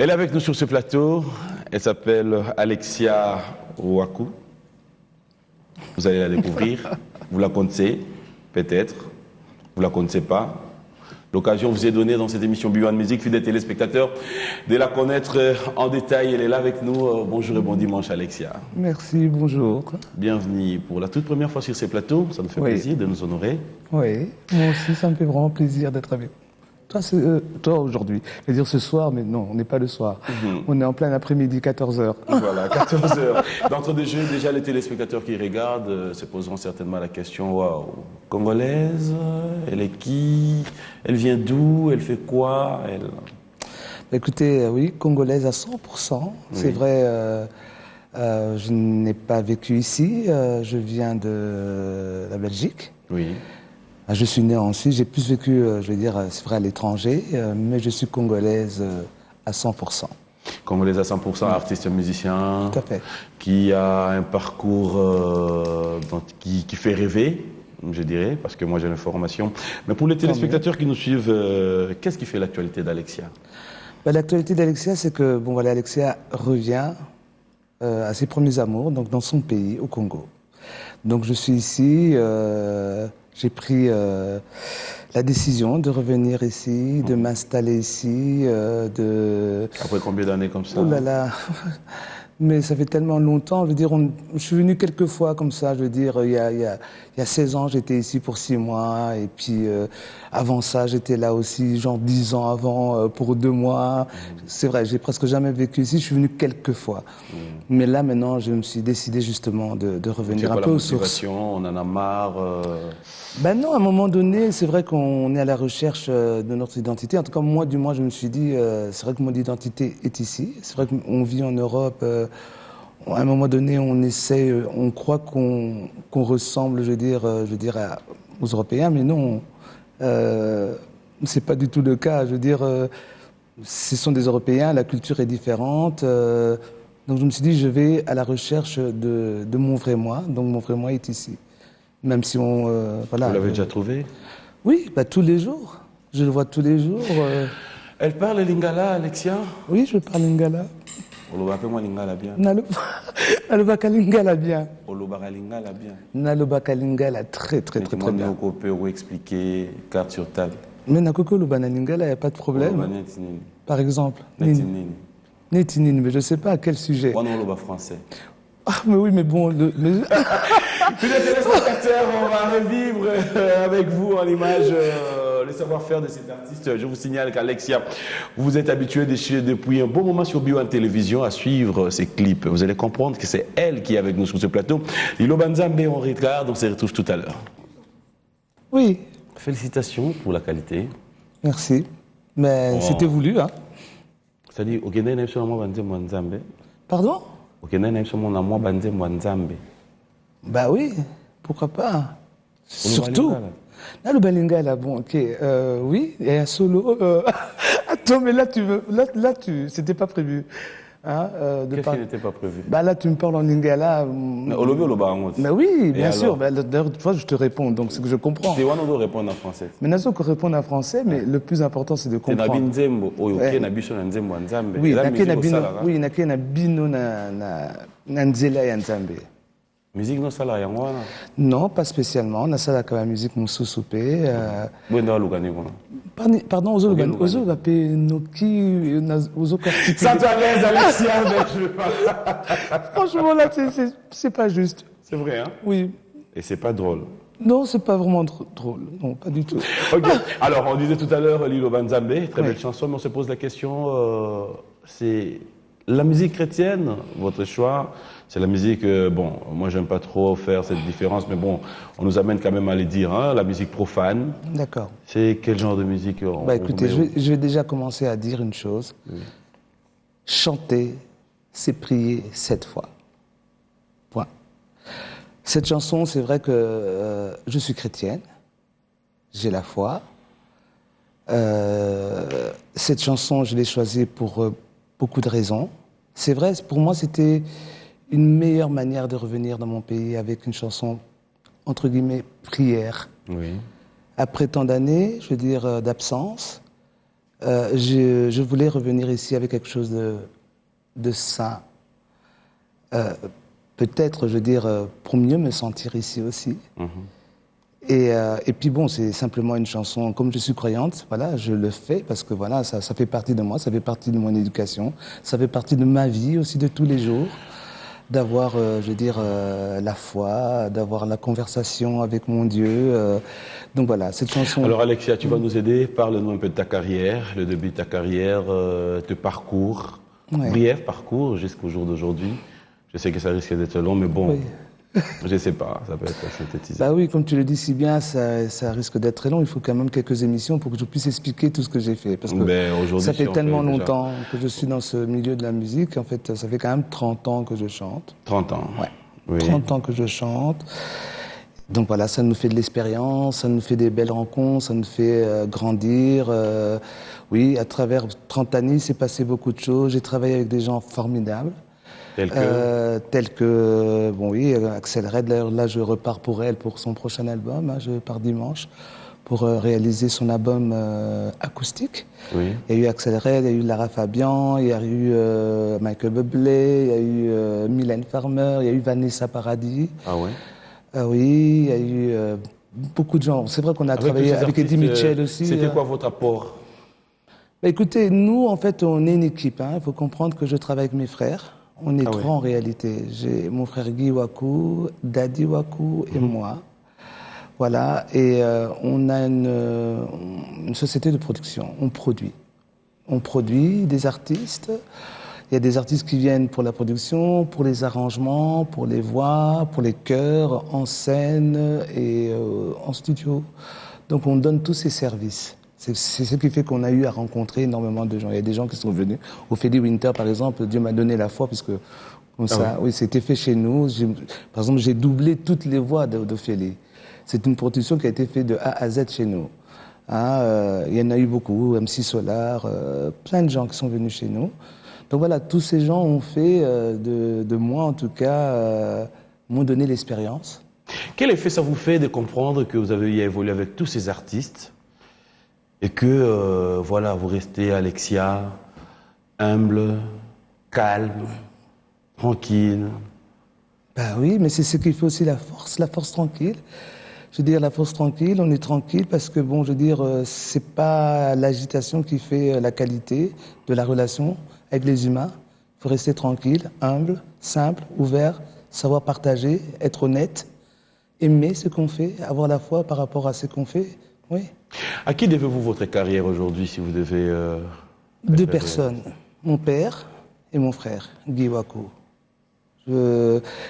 Elle est avec nous sur ce plateau. Elle s'appelle Alexia Ouakou. Vous allez la découvrir. Vous la connaissez, peut-être. Vous la connaissez pas. L'occasion vous est donnée dans cette émission B1 Musique, fidèles téléspectateurs, de la connaître en détail. Elle est là avec nous. Bonjour et bon dimanche, Alexia. Merci, bonjour. Bienvenue pour la toute première fois sur ces plateaux. Ça nous fait plaisir de nous honorer. Oui, moi aussi, ça me fait vraiment plaisir d'être avec toi aujourd'hui. Je veux dire ce soir, mais non, on n'est pas le soir. On est en plein après-midi, 14h. Voilà, 14h. D'entre des jeux, déjà les téléspectateurs qui regardent se poseront certainement la question, waouh, congolaise, elle est qui? Elle vient d'où? Elle fait quoi? Écoutez, oui, congolaise à 100%. C'est vrai, je n'ai pas vécu ici. Je viens de la Belgique. Oui. Je suis né en Suisse, j'ai plus vécu, je veux dire, c'est vrai, à l'étranger, mais je suis congolaise à 100%. Congolaise à 100%, artiste musicien, tout à fait, qui a un parcours qui fait rêver, je dirais, parce que moi j'ai une formation. Mais pour les téléspectateurs qui nous suivent, qu'est-ce qui fait l'actualité d'Alexia? L'actualité d'Alexia, c'est que, bon voilà, Alexia revient à ses premiers amours, donc dans son pays, au Congo. Donc je suis ici... J'ai pris la décision de revenir ici, de m'installer ici, Après combien d'années comme ça? Oh là là. Mais ça fait tellement longtemps, je veux dire, je suis venu quelques fois comme ça, je veux dire, il y a 16 ans, j'étais ici pour 6 mois, et puis avant ça, j'étais là aussi, genre 10 ans avant, pour 2 mois. C'est vrai, j'ai presque jamais vécu ici, je suis venu quelques fois. Mais là, maintenant, je me suis décidé justement de revenir un peu aux sources. On en a marre Ben non, à un moment donné, c'est vrai qu'on est à la recherche de notre identité. En tout cas, moi, du moins, je me suis dit, c'est vrai que mon identité est ici. C'est vrai qu'on vit en Europe. À un moment donné, on essaie, on croit qu'on ressemble, je veux dire aux Européens, mais non, c'est pas du tout le cas. Je veux dire, ce sont des Européens, la culture est différente. Donc, je me suis dit, je vais à la recherche de mon vrai moi. Donc, mon vrai moi est ici. Même si on... voilà, vous l'avez déjà trouvé? Oui, bah, tous les jours. Je le vois tous les jours. Elle parle lingala, Alexia? Oui, je parle lingala. Olobaka lingala bien. Nalobaka lingala bien. Olobaka lingala bien. Nalobaka lingala très bien. On peut expliquer carte sur table. Mais nakoko lobana lingala, il n'y a pas de problème. Par exemple. Netinine, mais je ne sais pas à quel sujet. On loba français. Ah, mais oui, mais bon... Puis les téléspectateurs, on va revivre avec vous en image le savoir-faire de cet artiste. Je vous signale qu'Alexia, vous êtes habitué depuis un bon moment sur B1 Télévision à suivre ses clips. Vous allez comprendre que c'est elle qui est avec nous sur ce plateau. Lilo Banzambe, on regarde, on se retrouve tout à l'heure. Oui. Félicitations pour la qualité. Merci. Mais c'était voulu, hein. C'est-à-dire, au Kenya, il Pardon? Bah oui, pourquoi pas. Surtout. Là, le Balingala, bon, ok, oui, et un solo. Attends, mais là, c'était pas prévu. Hein, qu'est-ce qui n'était pas prévu? Bah là, tu me parles en lingala. Mais oui, bien sûr. Bah, d'ailleurs, fois, je te réponds, donc c'est que je comprends. C'est on doit répondre en français. Mais nous qu'on répond en français, mais le plus important, c'est de comprendre. Oui, na bino na nzela ya nzambe. Musique non sala yango? Non, pas spécialement. On a ça la musique moussoupé. Pardon, ozo bape noki ozo kartiki. Ça te laisse, Alexia, mais je veux pas. Franchement là, c'est pas juste. C'est vrai, hein? Oui. Et c'est pas drôle. Non, c'est pas vraiment drôle. Non, pas du tout. Ok. Alors, on disait tout à l'heure Lilo Banzambe, très belle chanson, mais on se pose la question, c'est la musique chrétienne, votre choix. C'est la musique, bon, moi j'aime pas trop faire cette différence, mais bon, on nous amène quand même à les dire, hein, la musique profane. D'accord. C'est quel genre de musique Bah écoutez, je vais déjà commencer à dire une chose. Oui. Chanter, c'est prier 7 fois. Point. Cette chanson, c'est vrai que je suis chrétienne, j'ai la foi. Cette chanson, je l'ai choisie pour beaucoup de raisons. C'est vrai, pour moi, c'était une meilleure manière de revenir dans mon pays avec une chanson, entre guillemets, prière. Oui. Après tant d'années, je veux dire, d'absence, Je voulais revenir ici avec quelque chose de sain. Peut-être, je veux dire, pour mieux me sentir ici aussi. Et puis bon, c'est simplement une chanson. Comme je suis croyante, voilà, je le fais parce que voilà, ça fait partie de moi, ça fait partie de mon éducation, ça fait partie de ma vie aussi de tous les jours. D'avoir, je veux dire, la foi, d'avoir la conversation avec mon Dieu. Donc voilà, cette chanson. Alors Alexia, tu vas nous aider. Parle-nous un peu de ta carrière, le début de ta carrière, de parcours, Ouais. brief parcours jusqu'au jour d'aujourd'hui. Je sais que ça risque d'être long, mais bon, Oui. je sais pas, ça peut être synthétisé. Bah oui, comme tu le dis si bien, ça risque d'être très long. Il faut quand même quelques émissions pour que je puisse expliquer tout ce que j'ai fait. Parce que Ben, aujourd'hui, ça si fait on tellement fait déjà longtemps que je suis dans ce milieu de la musique. En fait, ça fait quand même 30 ans que je chante. 30 ans. Ouais. Oui. 30 ans que je chante. Donc voilà, ça nous fait de l'expérience, ça nous fait des belles rencontres, ça nous fait grandir. Oui, à travers 30 années, il s'est passé beaucoup de choses. J'ai travaillé avec des gens formidables. Tels que, bon oui, Axel Red, d'ailleurs là je repars pour elle pour son prochain album, hein, je pars dimanche pour réaliser son album acoustique. Oui. Il y a eu Axel Red, il y a eu Lara Fabian, il y a eu Michael Bublé, il y a eu Mylène Farmer, il y a eu Vanessa Paradis. Ah ouais. Oui, il y a eu beaucoup de gens. C'est vrai qu'on a travaillé avec Eddie Mitchell aussi. C'était quoi votre apport? Bah, écoutez, nous en fait on est une équipe. Il faut comprendre que je travaille avec mes frères. On est trois en réalité. J'ai mon frère Guy Wakou, Daddy Wakou et moi. Voilà. Et on a une société de production. On produit. On produit des artistes. Il y a des artistes qui viennent pour la production, pour les arrangements, pour les voix, pour les chœurs, en scène et en studio. Donc on donne tous ces services. C'est ce qui fait qu'on a eu à rencontrer énormément de gens. Il y a des gens qui sont venus. Ophélie Winter, par exemple, Dieu m'a donné la foi, puisque comme ça, oui, c'était fait chez nous. Par exemple, j'ai doublé toutes les voix d'Ophélie. C'est une production qui a été faite de A à Z chez nous. Hein, il y en a eu beaucoup, MC Solar, plein de gens qui sont venus chez nous. Donc voilà, tous ces gens ont fait de moi, en tout cas, m'ont donné l'expérience. Quel effet ça vous fait de comprendre que vous avez eu à évoluer avec tous ces artistes et que, voilà, vous restez Alexia, humble, calme, tranquille? Ben oui, mais c'est ce qui fait aussi la force tranquille. Je veux dire, la force tranquille, on est tranquille parce que, bon, je veux dire, c'est pas l'agitation qui fait la qualité de la relation avec les humains. Il faut rester tranquille, humble, simple, ouvert, savoir partager, être honnête, aimer ce qu'on fait, avoir la foi par rapport à ce qu'on fait. Oui. À qui devez-vous votre carrière aujourd'hui, si vous devez... Deux personnes, mon père et mon frère, Guy Wakou.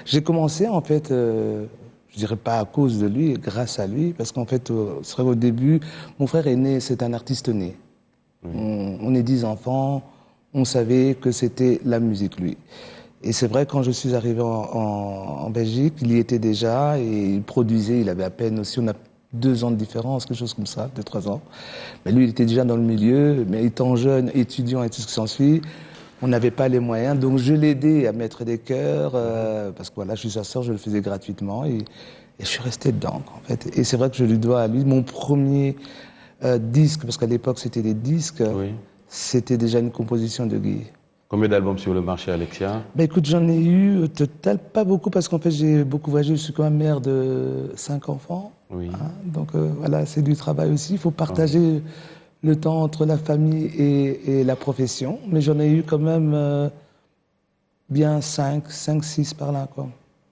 J'ai commencé, en fait, je dirais pas à cause de lui, grâce à lui, parce qu'en fait, c'est vrai qu'au début, mon frère est né, c'est un artiste né. On est 10 enfants, on savait que c'était la musique, lui. Et c'est vrai, quand je suis arrivé en Belgique, il y était déjà, et il produisait, il avait à peine aussi, on a 2 ans de différence, quelque chose comme ça, 2-3 ans. Mais lui, il était déjà dans le milieu, mais étant jeune, étudiant et tout ce qui s'ensuit, on n'avait pas les moyens, donc je l'ai aidé à mettre des chœurs, parce que voilà, je suis sa sœur, je le faisais gratuitement, et je suis resté dedans, en fait. Et c'est vrai que je lui dois à lui mon premier disque, parce qu'à l'époque c'était des disques, c'était déjà une composition de Guy. Combien d'albums sur le marché, Alexia? Ben écoute, j'en ai eu au total pas beaucoup, parce qu'en fait j'ai beaucoup voyagé, je suis quand même mère de 5 enfants. Oui. Hein, donc voilà, c'est du travail aussi, il faut partager le temps entre la famille et la profession, mais j'en ai eu quand même bien 5, 6 par là, quoi.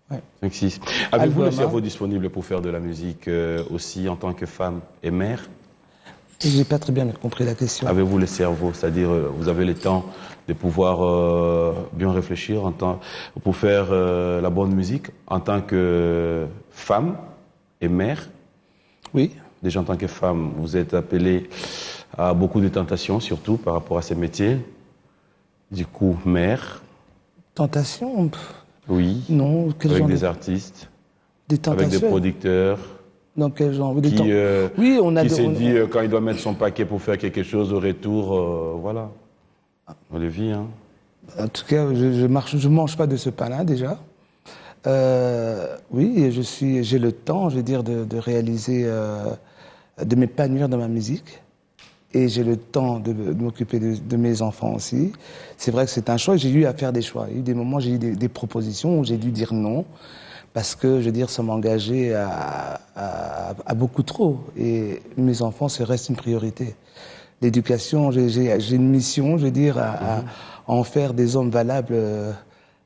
Ouais. 5, 6. Avez-vous le cerveau disponible pour faire de la musique aussi en tant que femme et mère? J'ai pas très bien compris la question. Avez-vous le cerveau, c'est-à-dire vous avez le temps de pouvoir bien réfléchir pour faire la bonne musique en tant que femme et mère? Oui. Déjà en tant que femme, vous êtes appelée à beaucoup de tentations, surtout par rapport à ces métiers. Du coup, mère. Tentation? Oui. Non. Quel avec genre des artistes. Des tentations? Avec des producteurs. Dans quel genre? Oui, on a qui s'est dit quand il doit mettre son paquet pour faire quelque chose au retour, voilà. On le vit, hein. En tout cas, je mange pas de ce pain-là déjà. Oui, j'ai le temps, je veux dire, de réaliser, de m'épanouir dans ma musique. et j'ai le temps de m'occuper de mes enfants aussi. C'est vrai que c'est un choix. J'ai eu à faire des choix. Il y a eu des moments, j'ai eu des propositions où j'ai dû dire non parce que, je veux dire, ça m'engageait à beaucoup trop. Et mes enfants, ça reste une priorité. L'éducation, j'ai une mission, je veux dire, à en faire des hommes valables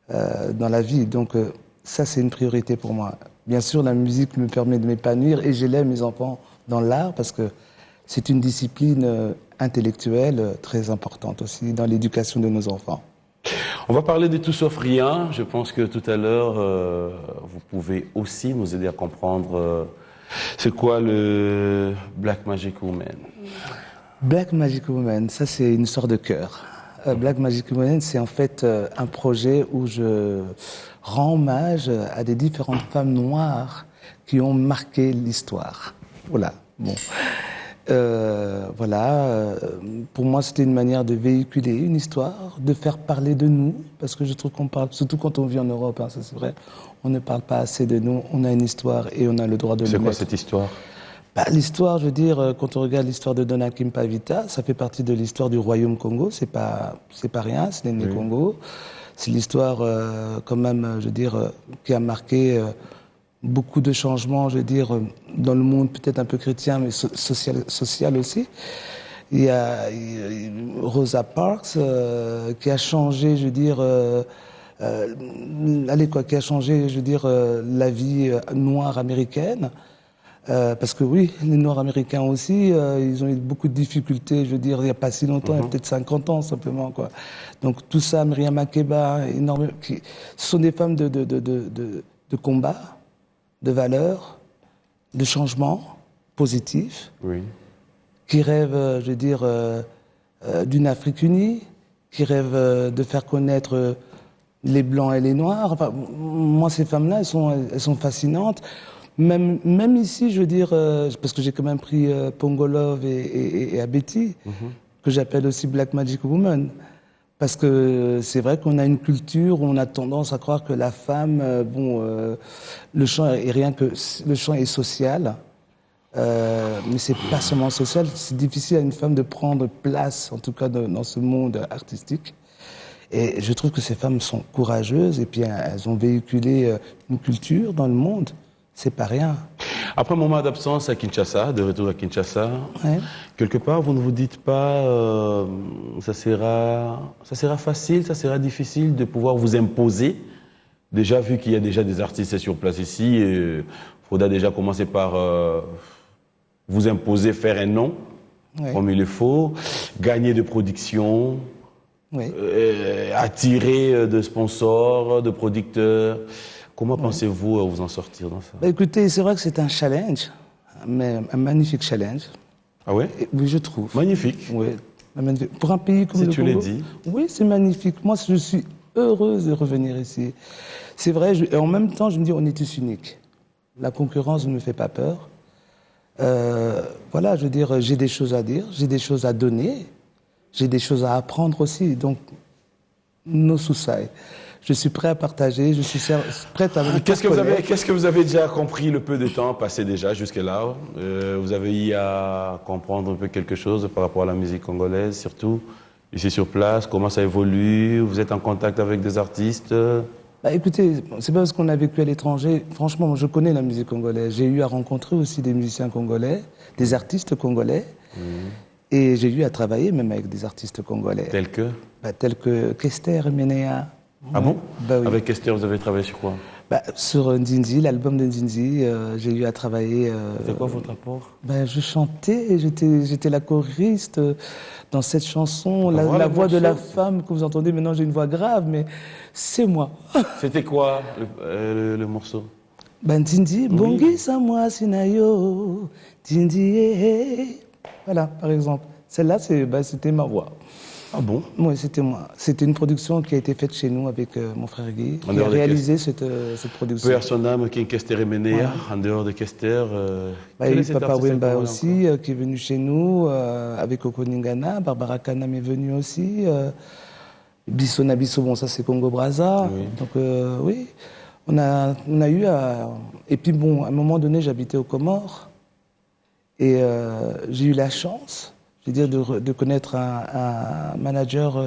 dans la vie. Donc, ça, c'est une priorité pour moi. Bien sûr, la musique me permet de m'épanouir et j'élève mes enfants dans l'art parce que c'est une discipline intellectuelle très importante aussi dans l'éducation de nos enfants. On va parler de tout sauf rien. Je pense que tout à l'heure, vous pouvez aussi nous aider à comprendre c'est quoi le Black Magic Woman. Black Magic Woman, ça c'est une histoire de cœur. Black Magic Woman, c'est en fait un projet où je rends hommage à des différentes femmes noires qui ont marqué l'histoire. Voilà. Bon. Pour moi, c'était une manière de véhiculer une histoire, de faire parler de nous, parce que je trouve qu'on parle, surtout quand on vit en Europe, hein, ça c'est vrai, on ne parle pas assez de nous, on a une histoire et on a le droit de le mettre. C'est quoi cette histoire? L'histoire, je veux dire, quand on regarde l'histoire de Dona Kimpavita, ça fait partie de l'histoire du royaume Congo, c'est pas rien, c'est l'ennemi Congo. C'est l'histoire, quand même, je veux dire, qui a marqué beaucoup de changements, je veux dire, dans le monde peut-être un peu chrétien, mais social aussi. Il y a Rosa Parks qui a changé, je veux dire, qui a changé, je veux dire, la vie noire américaine. Parce que oui, les Noirs américains aussi, ils ont eu beaucoup de difficultés, je veux dire, il n'y a pas si longtemps, il y a peut-être 50 ans simplement, quoi. Donc tout ça, Myriam Makeba, ce sont des femmes de combat, de valeurs, de changement positif, qui rêvent, je veux dire, d'une Afrique unie, qui rêvent de faire connaître les Blancs et les Noirs. Enfin, moi, ces femmes-là, elles sont fascinantes. Même ici, je veux dire, parce que j'ai quand même pris Pongolov et Abeti, que j'appelle aussi Black Magic Woman. Parce que c'est vrai qu'on a une culture où on a tendance à croire que la femme, le chant est social, mais c'est pas seulement social. C'est difficile à une femme de prendre place, en tout cas dans ce monde artistique. Et je trouve que ces femmes sont courageuses et puis elles ont véhiculé une culture dans le monde. C'est pas rien. Après un moment d'absence à Kinshasa, de retour à Kinshasa, Ouais. quelque part, vous ne vous dites pas ça sera facile, ça sera difficile de pouvoir vous imposer. Déjà, vu qu'il y a déjà des artistes sur place ici, il faudra déjà commencer par vous imposer, faire un nom, comme il le faut, gagner de production, attirer de sponsors, de producteurs. Comment pensez-vous vous en sortir dans ça? Écoutez, c'est vrai que c'est un challenge, mais un magnifique challenge. Ah ouais? Oui, je trouve. Magnifique. Oui. Magnifique. Pour un pays comme le Congo. Si tu l'as dit. Oui, c'est magnifique. Moi, je suis heureuse de revenir ici. C'est vrai, et en même temps, je me dis, on est tous uniques. La concurrence ne me fait pas peur. Voilà, je veux dire, j'ai des choses à dire, j'ai des choses à donner, j'ai des choses à apprendre aussi. Donc, no suicide. Je suis prêt à partager, je suis prête à... Qu'est-ce que vous avez déjà compris le peu de temps passé déjà jusque-là? Vous avez eu à comprendre un peu quelque chose par rapport à la musique congolaise, surtout ici sur place? Comment ça évolue? Vous êtes en contact avec des artistes? Écoutez, c'est pas parce qu'on a vécu à l'étranger. Franchement, moi, je connais la musique congolaise. J'ai eu à rencontrer aussi des musiciens congolais, des artistes congolais. Et j'ai eu à travailler même avec des artistes congolais. Tels que? Tels que Kester Menea. Ah bon? Oui. Avec Kester, vous avez travaillé sur quoi? Sur Ndinzi, l'album de Ndinzi, j'ai eu à travailler... C'était quoi votre rapport? Je chantais, j'étais la choriste dans cette chanson, la voix de la femme que vous entendez. Maintenant, j'ai une voix grave, mais c'est moi. C'était quoi le morceau? Ndinzi, bongi sa moi sinayo, Ndinzi, voilà, par exemple. Celle-là, c'était ma voix. Ah bon? Oui, c'était moi. C'était une production qui a été faite chez nous avec mon frère Guy, qui a réalisé cette production. Personne qui est Kester Menea, en dehors de Kester. Il y a eu Papa Wemba aussi, qui est venu chez nous, avec Oko Ningana. Barbara Kanam est venue aussi. Bisso Nabisso, bon, ça c'est Congo Brazza. Oui. Donc, oui, on a eu à... Et puis, bon, à un moment donné, j'habitais aux Comores. Et j'ai eu la chance, je veux dire, de connaître un manager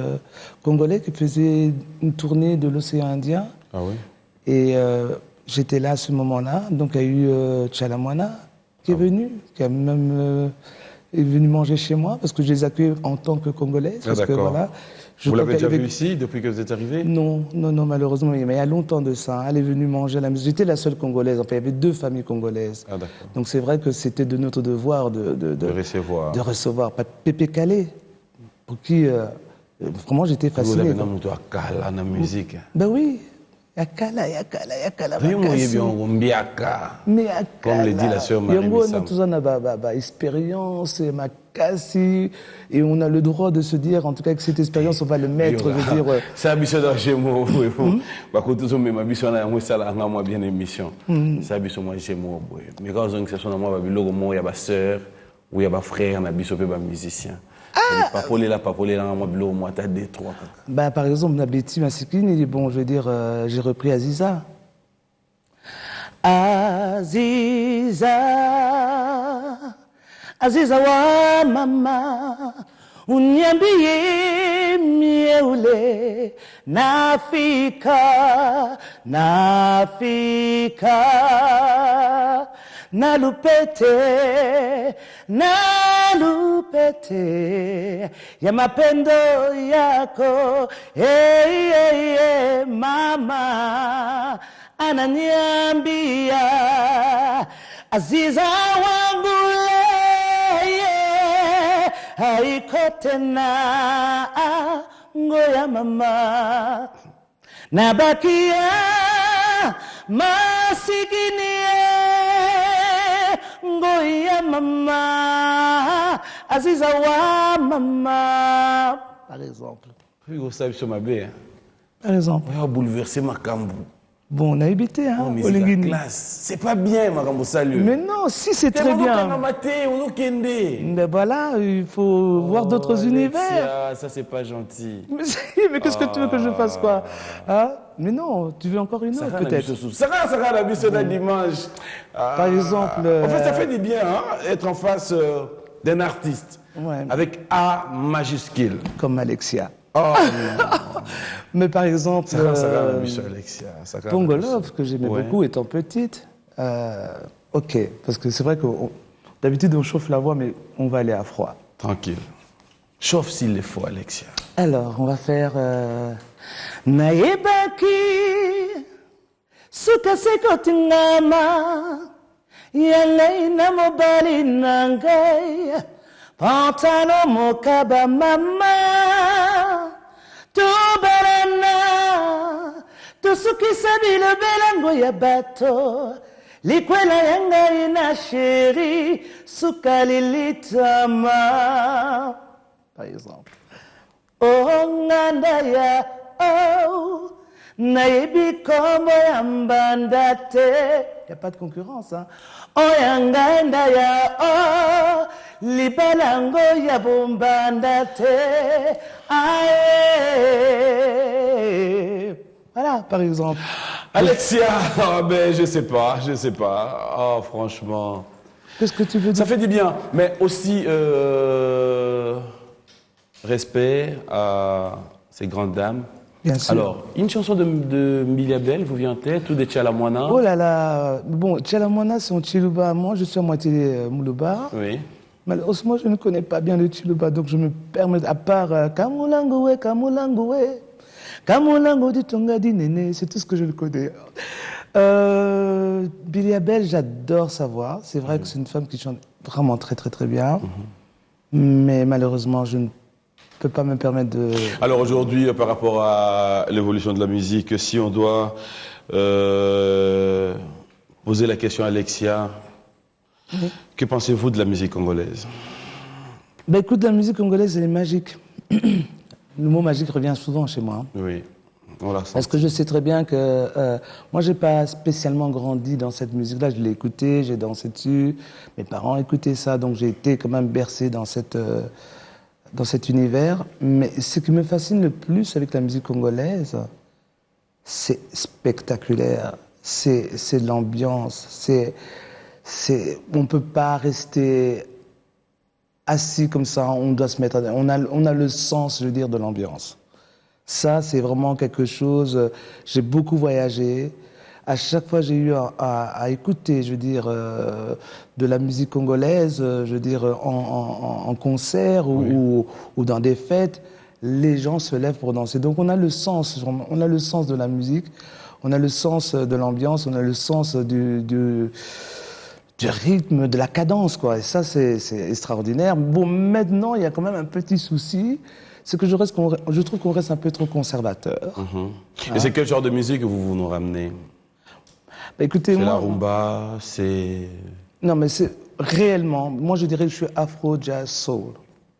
congolais qui faisait une tournée de l'océan Indien. Ah oui? Et j'étais là à ce moment-là. Donc il y a eu Tchalamwana qui est venu, qui a même est venu manger chez moi parce que je les accueille en tant que Congolais. Ah, parce que, d'accord. voilà, je Vous crois l'avez déjà qu'elle vu avait- ici depuis que vous êtes arrivé? Non, non, non, malheureusement, mais il y a longtemps de ça. Elle est venue manger à la maison. J'étais la seule Congolaise. Enfin, il y avait 2 familles congolaises. Ah d'accord. Donc c'est vrai que c'était de notre devoir De recevoir. de recevoir. Pépé Calais, pour qui, vraiment, j'étais Vous fasciné. avez quoi. la musique. Ben oui, yakala, yakala, yakala. Oui, moi, makasi. bien, on mbiaka. Mais yakala. Comme le dit la sœur Marie Yango, on a Missam. tous une expérience, makasi, et on a le droit de se dire, en tout cas, que cette expérience, on va le mettre, je veux dire. Ça biso da jemo wefu bakutuzo mema biso na yango sala nga mwa bien émission ça biso moi jemo boy mais quand on que ce soit na mwa ba biloko mo ya ba sœur ou ya ba frère na biso pe ba musicien papolela nga mwa biloko mo ata 2 3 Ben, par exemple, Nabeti Masikine, il est bon, je veux dire, j'ai repris Aziza. Aziza, Aziza wa mama, uniambie mieule, nafika, nalupete ya mapendo yako, hey, hey, hey, mama ananiambia Aziza wangu leye haiko tena ngoya mama nabakia masikini ngoya mama Aziza wa mama par exemple. oui vous savez sur ma bé Par exemple. on a bouleversé makambu. Bon, on a habité, hein, Oh, mais au c'est la Lingini. classe. C'est pas bien, makambu salut. Mais non, si c'est très bien. Mais voilà, il faut voir d'autres univers. Ça, c'est pas gentil. Mais qu'est-ce que tu veux que je fasse quoi, hein? Mais non, tu veux encore une autre peut-être. Ça va la mission d'un dimanche. Par exemple. En fait, ça fait du bien, hein, être en face d'un artiste. Ouais. Avec A majuscule. Comme Alexia. Oh, Mais par exemple. ça va la mission, Alexia. Pongolov, que j'aimais beaucoup étant petite. Ok, parce que c'est vrai que d'habitude on chauffe la voix, mais on va aller à froid. Tranquille. Chauffe s'il le faut, Alexia. Alors, on va faire Naebaki Suka sekoti ngama Yalei na mobali nangai Pantano mokaba mama Tubarana Tusuki sabi le belango ya bato Likwela yangai na sheri Suka lilitama Par exemple. Oh nganda ya oh naebi kombo ya mbanda te. Y a pas de concurrence hein. Oh ya nganda ya oh libalango ya bombanda te. Aye. Voilà par exemple. Alexia, oh, ben, je sais pas. Oh, franchement. Qu'est-ce que tu veux dire? Ça fait du bien, mais aussi respect à ces grandes dames. Bien sûr. Alors, une chanson de Mbili Abel vous vient en tête ou de Tchalamwana? Oh là là. Bon, Tchalamwana c'est en Chiluba. Moi je suis à moitié Moulouba. Oui. Malheureusement, je ne connais pas bien le Chiluba, donc je me permets, à part Kamulangowe, Kamulangowe, Kamulango di Tonga di Nene, c'est tout ce que je le connais. Billy Abel, j'adore sa voix. C'est vrai que c'est une femme qui chante vraiment très très très bien. Mais malheureusement, je ne peux pas me permettre de... Alors aujourd'hui, par rapport à l'évolution de la musique, si on doit poser la question à Alexia, que pensez-vous de la musique congolaise? Ben écoute, la musique congolaise, elle est magique. Le mot magique revient souvent chez moi. Oui, on la sent. Parce que je sais très bien que moi, j'ai pas spécialement grandi dans cette musique-là. Je l'ai écoutée, j'ai dansé dessus. Mes parents écoutaient ça, donc j'ai été quand même bercé dans cet univers. Mais ce qui me fascine le plus avec la musique congolaise, c'est spectaculaire. C'est l'ambiance. On peut pas rester assis comme ça, on doit se mettre, on a le sens, je veux dire, de l'ambiance. Ça, c'est vraiment quelque chose. J'ai beaucoup voyagé. À chaque fois, j'ai eu à écouter, je veux dire, de la musique congolaise, je veux dire, en concert ou dans des fêtes. Les gens se lèvent pour danser. Donc, on a le sens de la musique, on a le sens de l'ambiance, on a le sens du rythme, de la cadence, quoi. Et ça, c'est extraordinaire. Bon, maintenant, il y a quand même un petit souci. C'est que je trouve qu'on reste un peu trop conservateur. Et c'est quel genre de musique que vous nous ramenez? Bah, écoutez, C'est moi, la rumba, c'est... non, mais c'est réellement, moi je dirais que je suis afro, jazz, soul.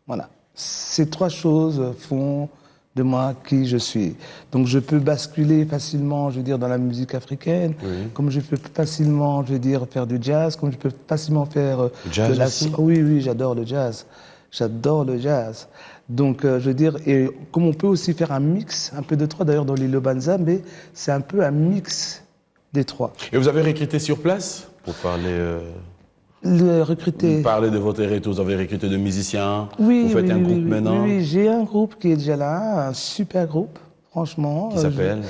Voilà. Ces trois choses font de moi qui je suis. Donc je peux basculer facilement, je veux dire, dans la musique africaine, comme je peux facilement, je veux dire, faire du jazz, comme je peux facilement faire Jazz de la... aussi? Oui, oui, j'adore le jazz. J'adore le jazz. Donc, je veux dire, et comme on peut aussi faire un mix, un peu de trois, d'ailleurs dans l'île Banza, mais c'est un peu un mix des trois. Et vous avez recruté sur place pour parler... Le recruter... Parler de votre retour, vous avez recruté de musiciens, Oui, vous faites oui, un oui, groupe oui, maintenant. oui, j'ai un groupe qui est déjà là, un super groupe, franchement. Qui s'appelle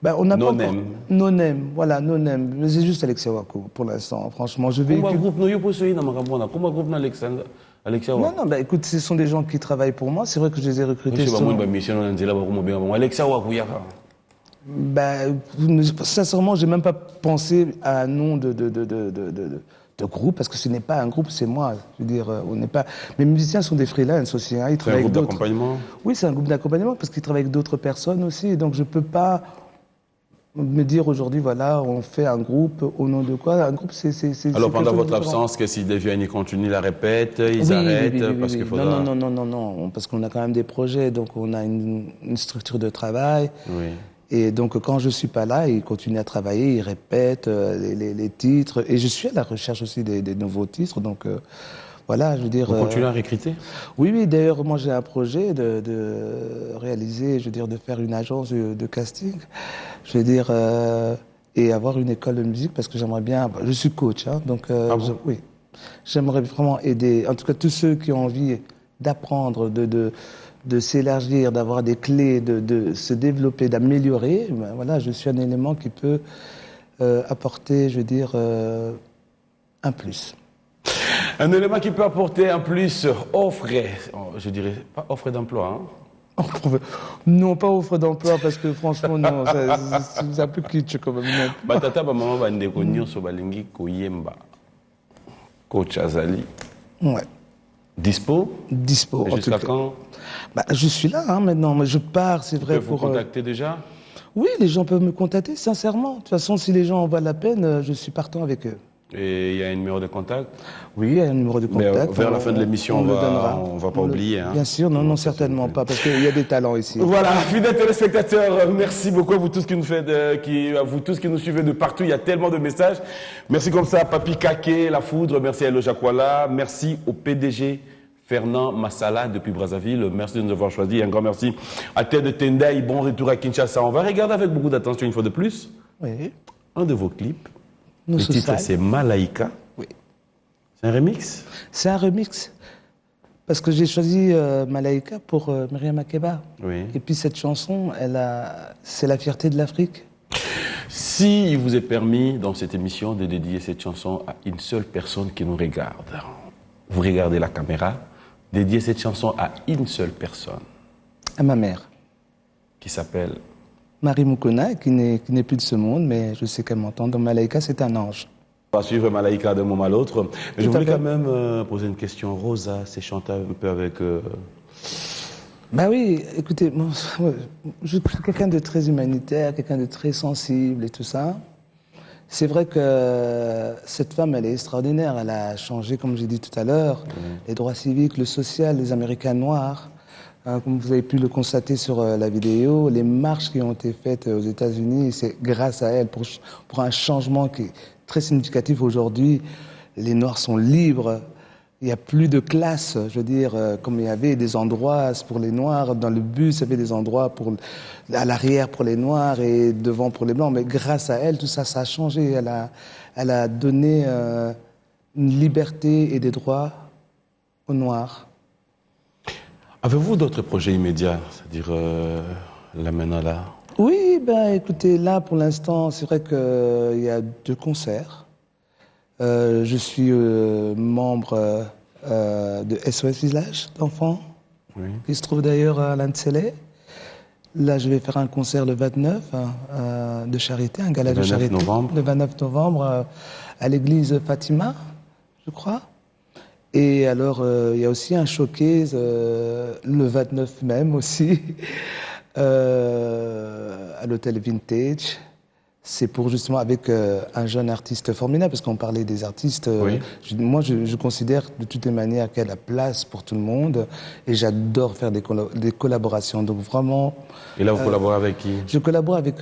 Ben, on n'a pas No encore... Name. No Name, voilà, No Name. Mais c'est juste Alexia Waku pour l'instant, franchement. Je vais... Comment groupe nous pouvez dans Marabona? Comment groupe Alexandre Alexia Non, non, ben écoute, ce sont des gens qui travaillent pour moi. C'est vrai que je les ai recrutés. Alexia Wakuyaka. Ben, sincèrement, j'ai même pas pensé à un nom de groupe, parce que ce n'est pas un groupe, c'est moi. Je veux dire, on n'est pas... Mes musiciens sont des freelance aussi, hein, ils C'est un travaillent groupe avec d'autres. d'accompagnement? Oui, c'est un groupe d'accompagnement, parce qu'ils travaillent avec d'autres personnes aussi, donc je peux pas me dire aujourd'hui, voilà, on fait un groupe, au nom de quoi? Un groupe, c'est Alors pendant quelque chose votre de différent. absence, qu'est-ce qu'ils deviennent? Ils continuent la répète, ils Oui, arrêtent, oui, oui, oui, parce oui. qu'il faudra... Non, non, non, non, non, non, parce qu'on a quand même des projets, donc on a une structure de travail. Oui. Et donc, quand je suis pas là, ils continuent à travailler, ils répètent les titres. Et je suis à la recherche aussi des nouveaux titres. Donc, voilà, je veux dire... Vous continuez à recruter? Oui, oui, d'ailleurs, moi, j'ai un projet de réaliser, je veux dire, de faire une agence de casting. Je veux dire, et avoir une école de musique, parce que j'aimerais bien... Je suis coach, hein, donc... Ah bon? Oui. J'aimerais vraiment aider, en tout cas, tous ceux qui ont envie d'apprendre, de s'élargir, d'avoir des clés, de se développer, d'améliorer, ben voilà, je suis un élément qui peut apporter, je veux dire, un plus. Un élément qui peut apporter un plus, offre, je dirais, pas offre d'emploi, hein? Non, pas offre d'emploi, parce que franchement, non, c'est un peu kitsch quand même. Non. Batata ba mama bandeko nyonso balingi koyemba. Coach Azali. Ouais. Dispo? Dispo. Et en jusqu'à tout cas. quand? Bah, je suis là, hein, maintenant, mais je pars, c'est vrai. Vous pouvez vous contacter déjà? Oui, les gens peuvent me contacter, sincèrement. De toute façon, si les gens en valent la peine, je suis partant avec eux. Et il y a un numéro de contact? Oui, il y a un numéro de contact. Mais vers la fin de l'émission, on va pas oublier. Hein. Bien sûr, non, non, certainement pas, parce qu'il y a des talents ici. Voilà, fidèles téléspectateurs, merci beaucoup à vous tous qui nous faites, à vous tous qui nous suivez de partout. Il y a tellement de messages. Merci comme ça à Papi Kake, La Foudre, merci à Elo Jakwala, merci au PDG Fernand Massala depuis Brazzaville. Merci de nous avoir choisis. Un grand merci à Ted de Tendai. Bon retour à Kinshasa. On va regarder avec beaucoup d'attention une fois de plus Oui. un de vos clips. Nous Le titre, c'est Malaika. Oui. C'est un remix? C'est un remix. Parce que j'ai choisi Malaika pour Myriam Makeba. Oui. Et puis cette chanson, c'est la fierté de l'Afrique. Si il vous est permis dans cette émission de dédier cette chanson à une seule personne qui nous regarde, vous regardez la caméra, dédiez cette chanson à une seule personne. À ma mère. Qui s'appelle Marie Moukouna, qui n'est plus de ce monde, mais je sais qu'elle m'entend. Donc Malaika, c'est un ange. On va suivre Malaika d'un moment à l'autre. Mais je Tout à voulais fait. quand même poser une question. Rosa, c'est chanter un peu avec... Bah oui, écoutez, moi, je suis quelqu'un de très humanitaire, quelqu'un de très sensible et tout ça. C'est vrai que cette femme, elle est extraordinaire. Elle a changé, comme j'ai dit tout à l'heure, les droits civiques, le social, les Américains noirs. Comme vous avez pu le constater sur la vidéo, les marches qui ont été faites aux États-Unis, c'est grâce à elle pour un changement qui est très significatif aujourd'hui. Les Noirs sont libres. Il n'y a plus de classe, je veux dire, comme il y avait des endroits pour les Noirs, dans le bus, il y avait des endroits à l'arrière pour les Noirs et devant pour les Blancs. Mais grâce à elle, tout ça, ça a changé. Elle a donné une liberté et des droits au noir. Avez-vous d'autres projets immédiats, c'est-à-dire là maintenant là? Oui, ben écoutez, là pour l'instant, c'est vrai qu'il y a 2 concerts. Je suis membre de SOS Village d'enfants, Oui. qui se trouve d'ailleurs à Lancellet. Là, je vais faire un concert le 29 de charité, un gala Le de 29 charité. novembre. Le 29 novembre à l'église Fatima, je crois. Et alors, il y a aussi un showcase le 29 même aussi, à l'hôtel Vintage. C'est pour justement avec un jeune artiste formidable, parce qu'on parlait des artistes. Oui. Moi, je considère de toutes les manières qu'il y a la place pour tout le monde, et j'adore faire des collaborations. Donc vraiment, Et là, vous collaborez avec qui? je collabore avec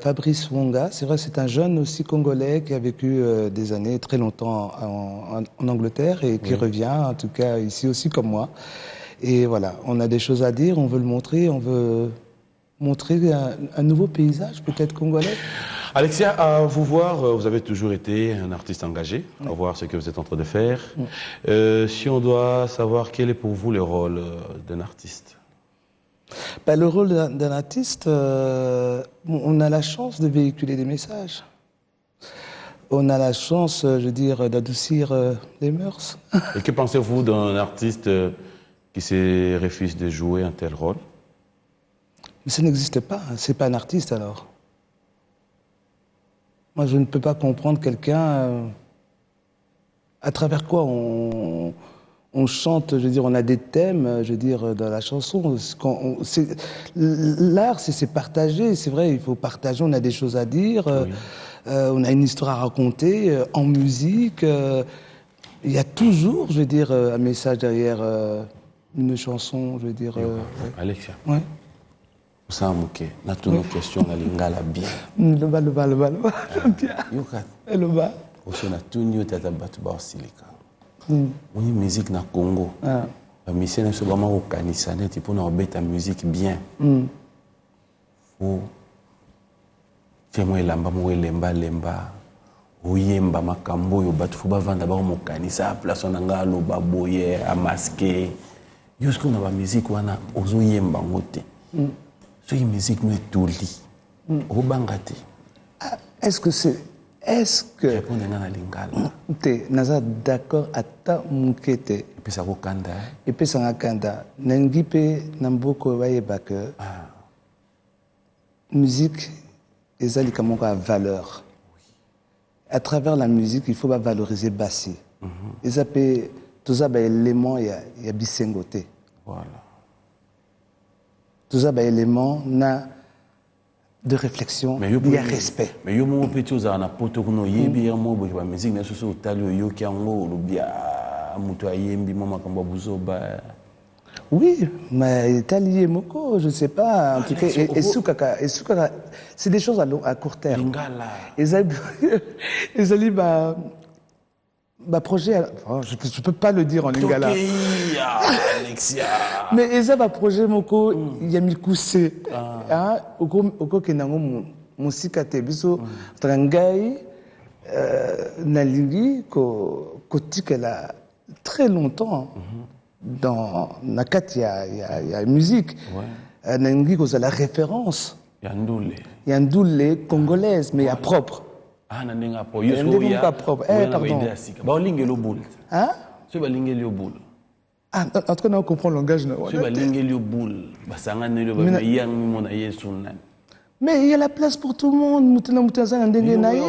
Fabrice Wonga. C'est vrai, c'est un jeune aussi congolais qui a vécu des années très longtemps en Angleterre et qui revient, en tout cas ici aussi comme moi. Et voilà, on a des choses à dire, on veut le montrer, on veut montrer un nouveau paysage peut-être congolais. Alexia, à vous voir, vous avez toujours été un artiste engagé, à voir ce que vous êtes en train de faire. Si on doit savoir quel est pour vous le rôle d'un artiste? Ben, le rôle d'un artiste, on a la chance de véhiculer des messages. On a la chance, je veux dire, d'adoucir les mœurs. Et que pensez-vous d'un artiste qui se refuse de jouer un tel rôle? Mais ça n'existe pas, c'est pas un artiste alors. Moi, je ne peux pas comprendre quelqu'un à travers quoi on chante, je veux dire, on a des thèmes, je veux dire, dans la chanson. L'art, c'est partager, c'est vrai, il faut partager, on a des choses à dire, on a une histoire à raconter, en musique. Il y a toujours, je veux dire, un message derrière une chanson, je veux dire. Alexia. Ouais. Ça mouké, na toutes nos questions na lingala bien. Le bas, j'aime bien. Yoka. Le bas. Aussi na tout new tata batu ba silika. Oui, musique na Congo. Ah. La mission est vraiment au kanisa net pour nous mettre la musique bien. Faut tiens moi lamba moi lemba. Oyemba makambo yo batu faut ba vanda ba mo kanisa place on nga lo ba boye a masquer. Jusqu'on a la musique wana ozo yemba ngote. C'est une musique mais tout lit. Au bangati. Est-ce que Répondez à lingala. t'es naza d'accord à ta mukete Et puis ça vous kanda. et puis ça kanda nangipe namboko bayeba que musique ezali kamoko a valeur. À travers la musique, il faut pas valoriser bassi. Ezapé tout ça ba élément ya bisengote. Voilà. Tout ça ba élément na de réflexion, il y a respect. Mais yo mo petit aux na poto kuno yebi ya mo bo ba musique na soso talo yo ki ango lo bia muto ayembi mo makambo buzoba. Oui, mais Itali Moko, je ne sais pas. En tout cas, et Soukaka, c'est des choses à court terme. Lingala. Ezali projet, je ne peux pas le dire en lingala. Alexia. Mais eza ba projet moko ya mikuse. Ah, oko kenango musika te biso trangai nalingi ko tikela très longtemps. Dans la carte, il y a musique. Nalingi ko la référence. Il y a ndoule congolaise, mais il y a propre. Ah, nandenga po. Il y a pas propre. Pardon. Ba lingelo boule. Hein? C'est ba lingelo boule. Ah, en tout cas, on comprend le langage. C'est ba lingelo boule. Ba sanga nelo ba yang mi mona yesu nan. Mais il y a la place pour tout le monde. Mutuna mutazana ndenge na ye.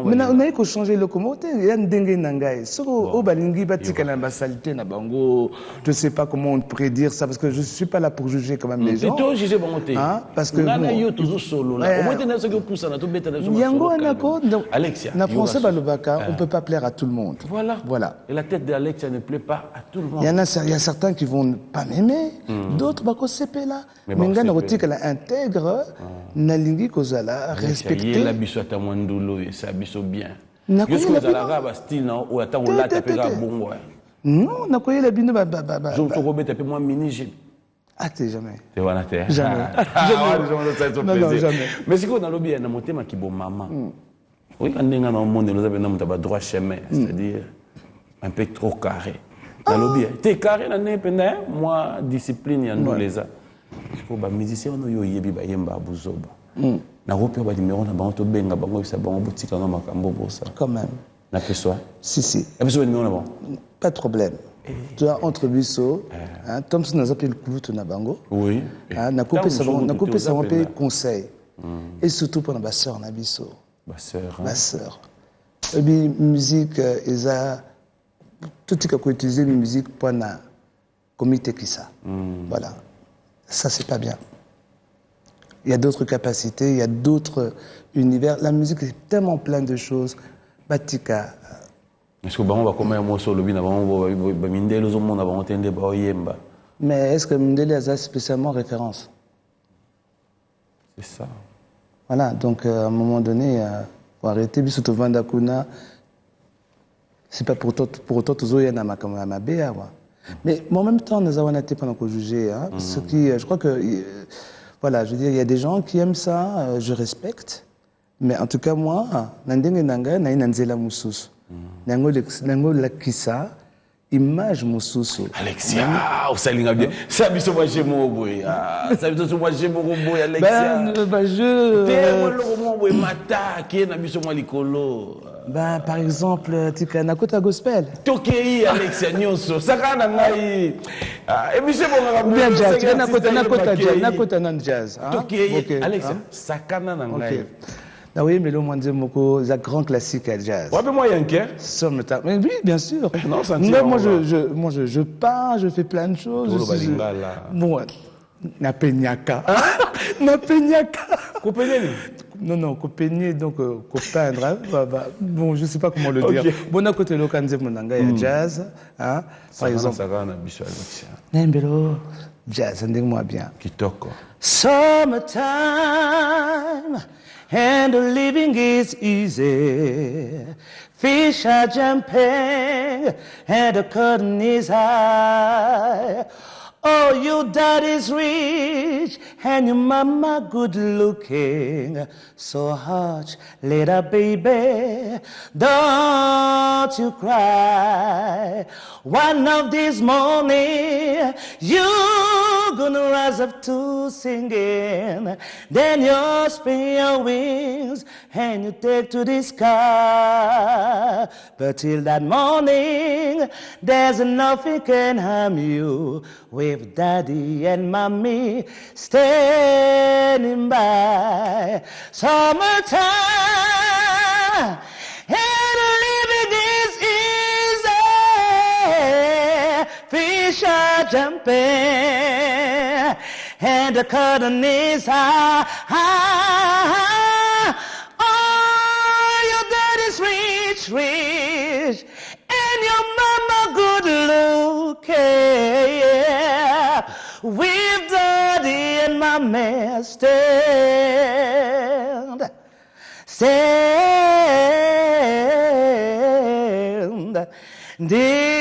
Mais on a changer le commentaire. Il y a ndenge nangaye. Soko o balingi batika na basalité na bango. Je sais pas comment on pourrait dire ça parce que je suis pas là pour juger quand même les gens. Tu dois juger bango te. Parce que na yo toujours solo là. Au moins tu n'as ce que poussa na to beta na solo. Yango anako. Alexia. Na français balobaka, on peut pas plaire à tout le monde. Voilà. Et la tête d'Alexia ne plaît pas à tout le monde. Il y a certains qui vont pas m'aimer, d'autres bako sepe là. Mais ngana rotika la intègre. Nalingi kozala respecter la biso ta mwandulo et ça biso bien jusqu'à la raba style non ou attends on l'a tapé la bongo non nakoye la bino je te rebête tapé moi mini j'ai t'es jamais c'est voilà terre jamais non jamais mais c'est quoi dans le bien na motema ki bo maman oui quand ndenga na monde nous avons na mutaba droit chemin c'est-à-dire un peu trop carré na lobby te carré na ne penda moi discipline ya ndoleza ko ba musicien ono yo yebi ba yemba buzoba na rope ba numéro na bango to benga bango bisa bango botika na makambo bosa quand même na peso si et peso numéro na bon pas de problème tu as entre biso hein Thompson nous appelle Kulutu na bango oui na couper ça on peut conseil et surtout pour ma sœur na biso ma sœur et puis musique eza tout ce qu'on utilise musique pour na comité qui ça voilà ça c'est pas bien il y a d'autres capacités il y a d'autres univers la musique est tellement plein de choses batika est-ce que on va comment moi sur le bin avant ba mindelo zo mona ba entendre ba yemba mais est-ce que Mindele a spécialement référence c'est ça voilà donc à un moment donné faut arrêter biso to vanda kuna c'est pas pour autant toujours y en a ma béa mais en même temps nous avons été pendant qu'on jugeait hein ce qui je crois que voilà je veux dire il y a des gens qui aiment ça je respecte mais en tout cas moi nandenge nanga na inanzela mususu nango la kisa image mususu Alexia usalinga bien ça biso moi chez moi boy ça biso moi chez moi boy Alexia je te mo boy mata ki na biso moi likolo par exemple tika na kota gospel tokei Alexia nyonso sakana ngai et biso bonga bien jazz na kota na jazz tokei Alexia sakana na ngai ah oui, mais le moins de moko, c'est un grand classique à jazz. Ouais, mais moi, Yanker. Mais oui, bien sûr. Non, moi, je pars, je fais plein de choses. Bon, na peñaka. Na peñaka. Copeigner. Non, copeigner, donc copeindre. Bon, je sais pas comment le dire. Bon, à côté le kanze monanga ya jazz, hein. Par exemple. Ça va na biso Alexia. Nembelo jazz, ndenge-moi bien. Kitoko. Summertime. And the living is easy. Fish are jumping and the curtain is high. Oh, your daddy's rich and your mama good looking. So hush, little baby, don't you cry. One of these morning, you're gonna rise up to singing. Then you spin your wings and you take to the sky. But till that morning, there's nothing can harm you. With daddy and mommy standing by. Summertime and living is easy. Fish are jumping and the curtain is high. Oh, your daddy's rich, and your mama good looking. With daddy and mommy stand dear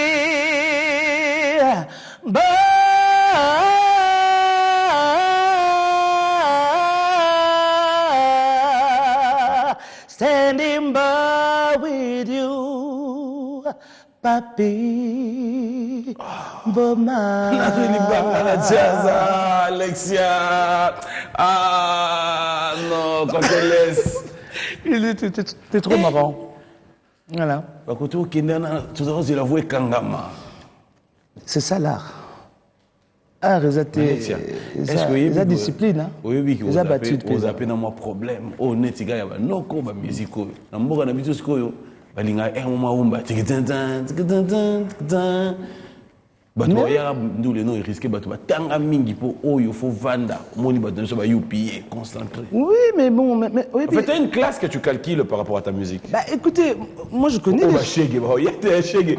standing by with you, papi. Boma. La jazz, Alexia. Ah non, quand tu laisses. T'es trop marrant. Voilà. C'est ça l'art. Art, c'est la discipline. Hein? Oui, oui, vous avez battu. Vous avez un problème. Oh, net, il y a un autre musique. Na mboka na bitu sikoyo. Balinga un umba. Bato ya ndule no risqué bato batanga mingi po oyo fo vanda moni bato so ba UPA concentré. Oui mais bon oui, en fait tu as une classe que tu calcules par rapport à ta musique. Bah écoutez, moi je connais shege ba ya shege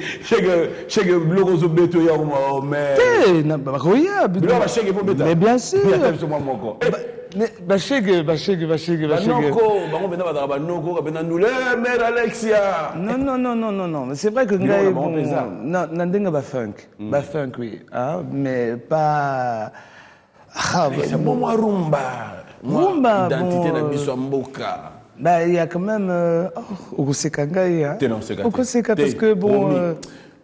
logo zo beto ya mo mais na ba roya ba shege po beta. Mais bien sûr. Bashege. Banoko, bango bena ba banoko bena ndule mère Alexia. Non, mais c'est vrai que ngai non nandinga ba funk oui mais pas c'est bon moi rumba identité na biso mboka. Bah il y a quand même au Kosekanga parce que bon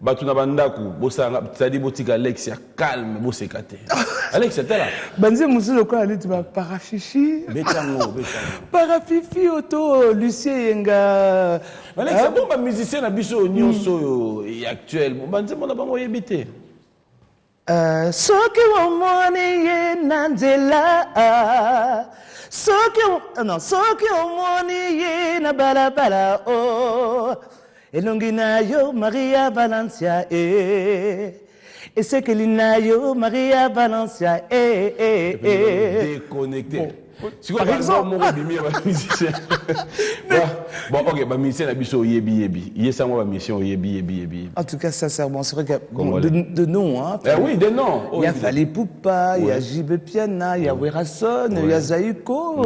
Bato na bandaku, c'est-à-dire botika Alexia calme, bosekate. Alexia t'es là. Banze musu le quoi aller tu vas parafifi. Betango. Parafifi auto Lucien Yenga. Alexia bon ba musicien na biso nyonso et actuel. Bon banze mona bango yebite. Soki omoni ye nanzela. Soki omoni ye na balabala oh. Elongi na yo Maria Valencia et c'est que l'inayo Maria Valencia déconnecté. Par exemple, bon, ok, ma mission la biso yebi. Il y a ma mission yebi. En tout cas, sincèrement, c'est vrai qu'il y a bon, de noms. Hein, oui, des noms. Il y a Fali Poupa, il y a Jibe Piana, il y a Werason, il y a Zaïko,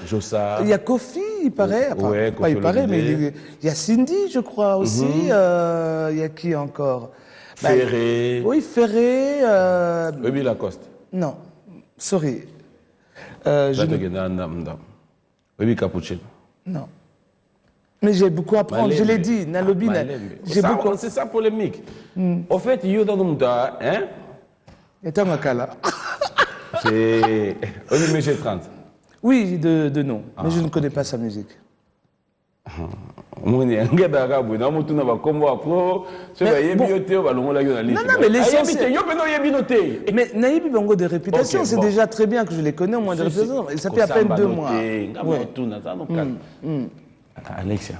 Jossa. il y a Kofi, il paraît. Enfin, ouais, pas il paraît, mais il y a Cindy, je crois aussi. Il y a qui encore? Ferré. Oui, Ferré. Oui, Lacoste. Non, sorry. Oui, Cappuccino. Non. Mais j'ai beaucoup à apprendre, je l'ai dit, Nalobi. C'est ça polémique. En fait, il y a dans le hein? Et Tamakala. C'est. Oui, j'ai 30. Oui, de nom, mais je ne connais pas sa musique. Non, mais l'essentiel. Mais Naïbi Bango de réputation, c'est déjà très bien que je les connais au moins de réputation. Ça fait à peine 2 mois. Alexia,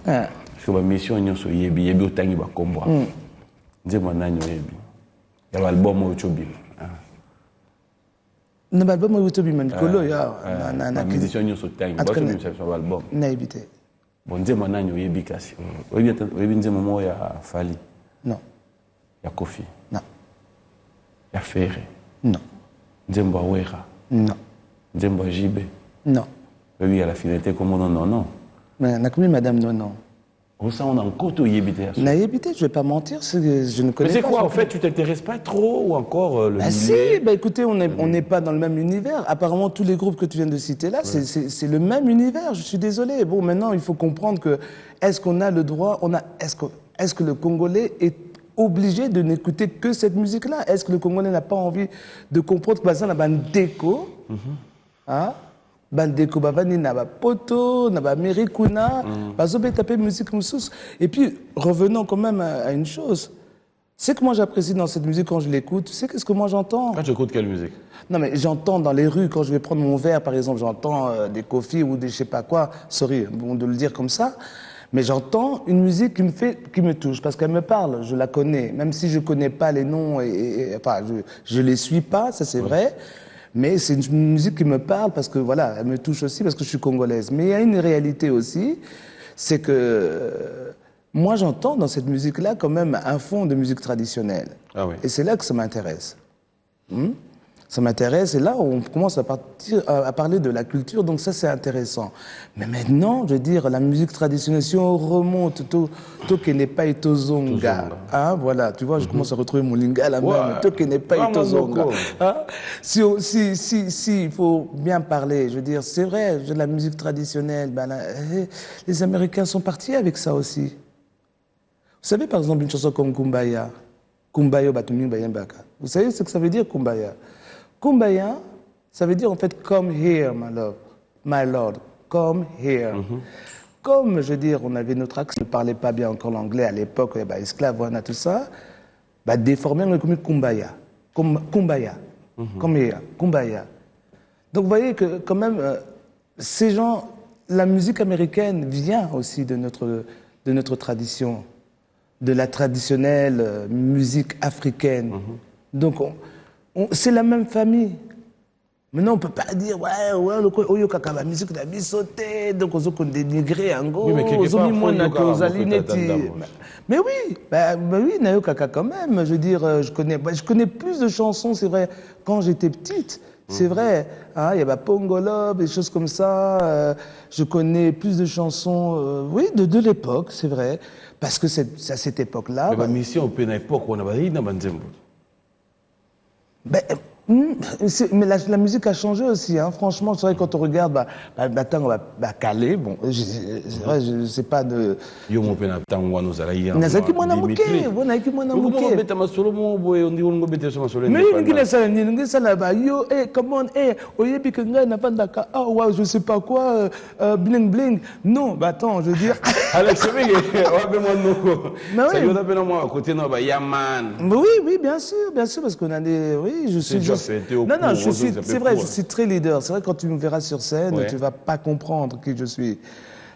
sur ma mission, nous sommes yebi otangi ba kombo. Nzema nani yebi. Ya album o chobim. Na album o chobim nkolo ya na musicien nous sommes tangi. Ba chobim sur album. Naïbi te. Bon nzema nani yebi kasi. Yebi nzema mo ya Fali. Non. Ya Kofi. Non. Ya Ferré. Non. Nzemba Wera. Non. Nzemba Jibe. Non. Oui, il y a la finalité comme non. Mais on a commis Madame non. Ça, on a encore tout yébité. Naïbité, je ne vais pas mentir, je ne connais pas. Mais c'est quoi, en fait, tu t'intéresses pas trop ou encore le milieu? Si, écoutez, on n'est pas dans le même univers. Apparemment, tous les groupes que tu viens de citer là, c'est le même univers. Je suis désolé. Bon, maintenant, il faut comprendre que est-ce qu'on a le droit, est-ce que le Congolais est obligé de n'écouter que cette musique-là? Est-ce que le Congolais n'a pas envie de comprendre que ça n'a pas une déco? Hein? Bandeko babani na ba poto na ba merikuna bazobe taper musique moussous. Et puis revenons quand même à une chose, c'est que moi j'apprécie dans cette musique quand je l'écoute, tu sais qu'est-ce que moi j'entends? Quand tu écoutes quelle musique? Non mais j'entends dans les rues quand je vais prendre mon verre par exemple, j'entends des Kofi ou des je sais pas quoi, sorry bon de le dire comme ça, mais j'entends une musique qui me touche parce qu'elle me parle, je la connais, même si je connais pas les noms enfin je les suis pas, ça c'est vrai. Mais c'est une musique qui me parle parce que voilà, elle me touche aussi parce que je suis congolaise. Mais il y a une réalité aussi, c'est que moi j'entends dans cette musique-là quand même un fond de musique traditionnelle. Ah oui. Et c'est là que ça m'intéresse. Ça m'intéresse et là on commence à parler de la culture, donc ça c'est intéressant. Mais maintenant, je veux dire, la musique traditionnelle, si on remonte, tout qui n'est pas Itozonga, hein, voilà, tu vois, je commence à retrouver mon lingala là-même, tout qui n'est pas Itozonga. Hein? Si, il faut bien parler, je veux dire, c'est vrai, la musique traditionnelle, les Américains sont partis avec ça aussi. Vous savez par exemple une chanson comme Kumbaya, Kumbaya Batumi Bayambaka. Vous savez ce que ça veut dire Kumbaya? Kumbaya, ça veut dire en fait come here, my lord, come here. Comme je veux dire, on avait notre accent, on ne parlait pas bien encore l'anglais à l'époque, esclave, voilà, tout ça, déformé, on a commis Kumbaya, Kumbaya, come here, Kumbaya. Donc vous voyez que quand même, ces gens, la musique américaine vient aussi de notre tradition, de la traditionnelle musique africaine. Donc c'est la même famille. Maintenant, on ne peut pas dire, la musique de la sauté, donc on peut dénigrer en gros. Mais oui, oui, Nayoka quand même. Je veux dire, je connais plus de chansons, c'est vrai, quand j'étais petite. C'est vrai, hein, il y a Pongolo, des choses comme ça. Je connais plus de chansons, oui, de l'époque, c'est vrai. Parce que c'est à cette époque-là. Mais ma mission, on peut une époque où on a dit, Mais la musique a changé aussi, hein. Franchement, c'est vrai quand on regarde, maintenant on va caler, bon, c'est vrai, je sais pas de... Yo mon pena tangwa no zala hier. Nazaki mwana muke, bonaki mwana muke. Comment beta masolo mo boy on dit on beta so masolo. Mais il dit ça, il dit ça là-bas, yo, come on, oyebi que nga na pandaka, wow, je sais pas quoi, bling bling. Non, attends, je veux dire. Alex, c'est vrai, on va moi noko. Ça y a pas moi à côté non Yaman. Oui, bien sûr, parce qu'on a des, oui, je suis. Non, c'est vrai, je suis très leader. C'est vrai, quand tu me verras sur scène, tu ne vas pas comprendre qui je suis.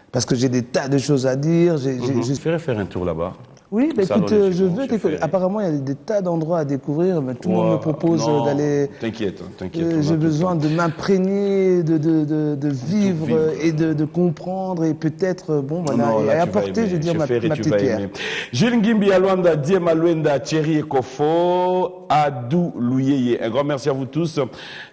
Parce que j'ai des tas de choses à dire. Je préfère faire un tour là-bas. Oui, bah écoute, je veux découvrir. Apparemment, il y a des tas d'endroits à découvrir, mais tout le monde me propose d'aller. T'inquiète. J'ai besoin de m'imprégner, de vivre et de comprendre et peut-être, bon, voilà, et apporter, je veux dire, ma petite pierre. Gilles Ngimbi Alwanda, Diem Alwenda, Thierry Ekofo, Adou Louyeye. Un grand merci à vous tous.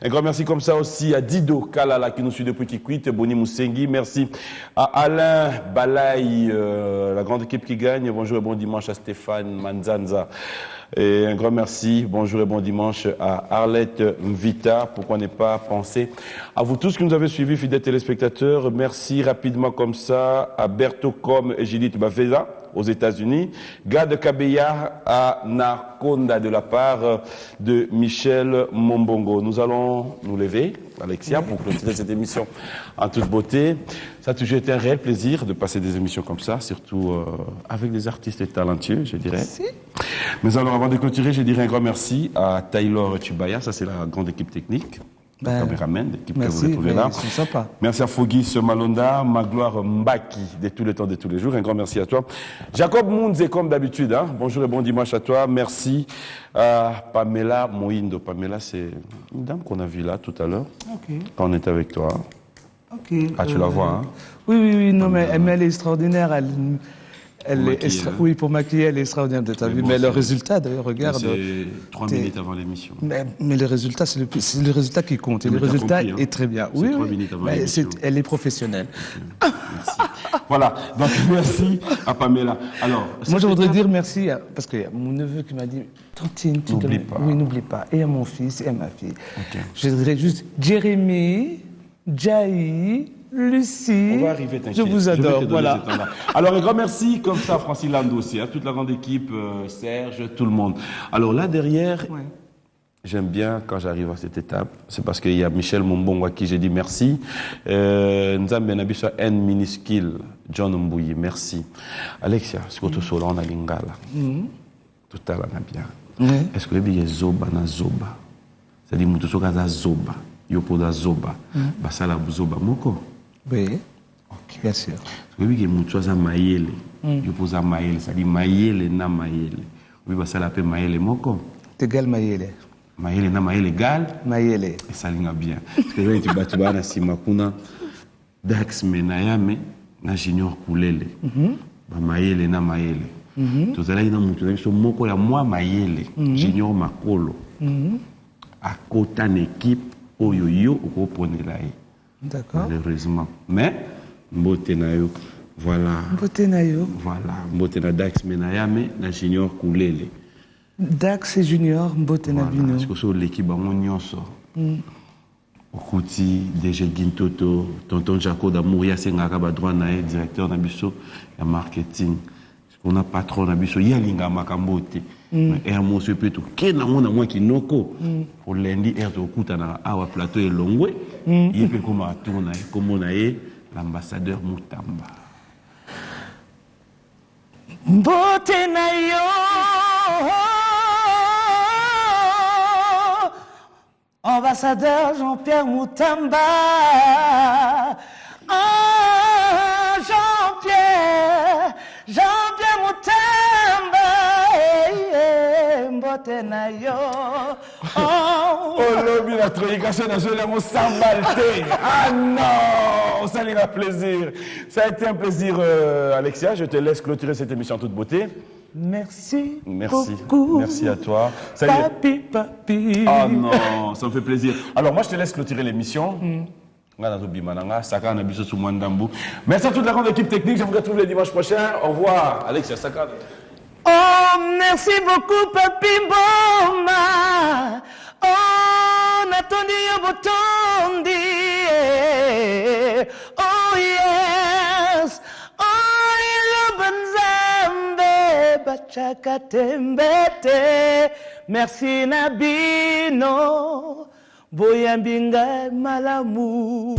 Un grand merci comme ça aussi à Dido Kalala qui nous suit depuis Kikwit, Boni Moussengi. Merci à Alain Balaï, la grande équipe qui gagne. Bonjour et bon dimanche à Stéphane Manzanza. Et un grand merci, bonjour et bon dimanche à Arlette Mvita. Pourquoi ne pas penser à vous tous qui nous avez suivis, fidèles téléspectateurs. Merci rapidement comme ça à Berto Com et Judith Baveza aux États-Unis. Gade Kabeya à Narkonda de la part de Michel Mombongo. Nous allons nous lever, Alexia, pour clôturer cette émission en toute beauté. Ça a toujours été un réel plaisir de passer des émissions comme ça, surtout avec des artistes talentueux, je dirais. Merci. Mais alors, avant de clôturer, je dirais un grand merci à Taylor Chubaya, ça c'est la grande équipe technique. Caméraman, l'équipe que vous retrouvez là. Merci à Fogis Malonda, Magloire Mbaki, de tout le temps, de tous les jours. Un grand merci à toi. Jacob Mounze, comme d'habitude. Hein. Bonjour et bon dimanche à toi. Merci à Pamela Moindo. Pamela, c'est une dame qu'on a vue là tout à l'heure, quand on était avec toi. Ah, tu la vois, hein? Oui, non, mais elle est extraordinaire. Oui, pour maquiller, elle est extraordinaire. Mais le résultat, d'ailleurs, regarde. C'est 3 minutes avant l'émission. Mais le résultat, c'est le résultat qui compte. Et le résultat est très bien. Oui, 3 minutes avant l'émission. Elle est professionnelle. Okay. Merci. Voilà. Donc, merci à Pamela. Alors, moi, je voudrais dire merci parce qu'il y a mon neveu qui m'a dit Tantine, tu n'oublie pas. Oui, n'oublie pas. Et à mon fils et à ma fille. Je dirais juste Jérémy, Jaï, Lucie, on va arriver, t'inquiète. Je vous adore, voilà. Alors, un grand merci, comme ça, Francis Lando aussi, à toute la grande équipe, Serge, tout le monde. Alors là, derrière, j'aime bien quand j'arrive à cette étape, c'est parce qu'il y a Michel Mombongo à qui j'ai dit merci. Nzambe Nabisha N minuscule, John Mbouyi, merci. Alexia, ce que tu sois là, on a l'ingala. Tout à l'heure, on a bien. Est-ce que il y a Zoba na Zoba? C'est-à-dire, que tu as Zoba, Yopoda Zoba, Basala Zoba Moko? Oui, bien sûr. Oui, il y a mucho za mayele. Je pose à mayele, c'est-à-dire mayele na mayele. Oui, bah ça l'appelle mayele moko. Tegal mayele. Mayele na mayele gal. Mayele. Et ça linga bien. Parce que là, tu bats na simakuna Dax menayame na junior kulele. Bah mayele na mayele. Tout ça là, il y a mucho na moko ya moi mayele. Junior makolo. À côté d'une équipe oyoyo au ponelaye. D'accord. Malheureusement. Mais, Mbotenayo, voilà. Mbotenayo. Voilà. Mbotena Dax Menayame, la junior Koulele. Dax et junior Mbotenabino. Voilà. Parce que c'est l'équipe à mon nyonso. Okuti, DG Gintoto, tonton Jaco Damouria Sengaka Badroit Nae, directeur Nabiso, et marketing. On a patron Nabiso, Yalinga Makambote. Et à mon super tout. Quel est moi qui noko pour lundi et au coup à awa plateau et longwe. Il peut comme à tourner comme on a l'ambassadeur Moutamba. Mbotenayo, ambassadeur Jean-Pierre Moutamba. Jean-Pierre Moutamba. Mbotenayo. Oh, lobby, la troïcation nationale, on s'emballe. Ah non, ça a plaisir. Ça a été un plaisir, Alexia. Je te laisse clôturer cette émission en toute beauté. Merci. Merci. Beaucoup. Merci à toi. Papi. Oh non, ça me fait plaisir. Alors, moi, je te laisse clôturer l'émission. Merci à toute la grande équipe technique. Je vous retrouve le dimanche prochain. Au revoir, Alexia Sakane. Oh, merci beaucoup, Papi Boma. Oh, natondi yobotondi. Oh, yes. Oh, ilobanzambe bachakatembete. Merci Nabino. Boyambinga malamu.